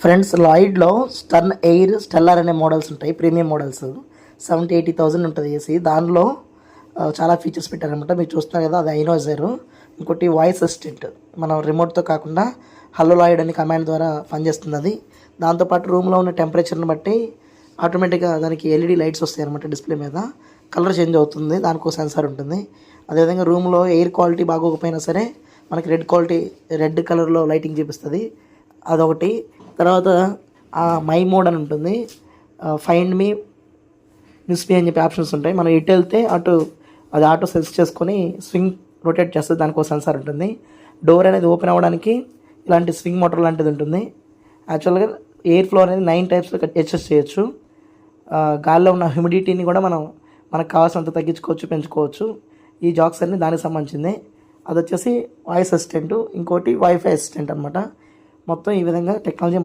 Friends, లాయిడ్లో stern air stellar అనే models ఉంటాయి. Premium models 70,000-80,000 ఉంటుంది ఏసీ. దానిలో చాలా ఫీచర్స్ పెట్టారనమాట. మీరు చూస్తున్నారు కదా, అది ఐనోజర్. ఇంకోటి వాయిస్ అసిస్టెంట్, మనం రిమోట్తో కాకుండా హలో లాయిడ్ అని కమాండ్ ద్వారా పనిచేస్తుంది అది. దాంతోపాటు రూమ్లో ఉన్న టెంపరేచర్ని బట్టి ఆటోమేటిక్గా దానికి ఎల్ఈడి లైట్స్ వస్తాయి అనమాట. డిస్ప్లే మీద కలర్ చేంజ్ అవుతుంది, దానికి ఒక సెన్సార్ ఉంటుంది. అదేవిధంగా రూమ్లో ఎయిర్ క్వాలిటీ బాగోకపోయినా సరే మనకి రెడ్ కలర్లో లైటింగ్ చూపిస్తుంది, అదొకటి. తర్వాత మై మోడ్ అని ఉంటుంది, ఫైండ్ మీ, మిస్ మీ అని చెప్పి ఆప్షన్స్ ఉంటాయి. మనం ఎటు వెళ్తే అటు అది ఆటో సెన్స్ చేసుకొని స్వింగ్ రొటేట్ చేస్తుంది, దానికి ఒక సెన్సార్ ఉంటుంది. డోర్ అనేది ఓపెన్ అవ్వడానికి ఇలాంటి స్వింగ్ మోటార్ లాంటిది ఉంటుంది. యాక్చువల్గా ఎయిర్ ఫ్లో అనేది 9 టైప్స్లో అడ్జస్ట్ చేయొచ్చు. గాల్లో ఉన్న హ్యూమిడిటీని కూడా మనకు కావాల్సినంత తగ్గించుకోవచ్చు, పెంచుకోవచ్చు. ఈ జాక్స్ అన్ని దానికి సంబంధించింది. అది వచ్చేసి వాయిస్ అసిస్టెంట్, ఇంకోటి వైఫై అసిస్టెంట్ అనమాట. మొత్తం ఈ విధంగా టెక్నాలజీ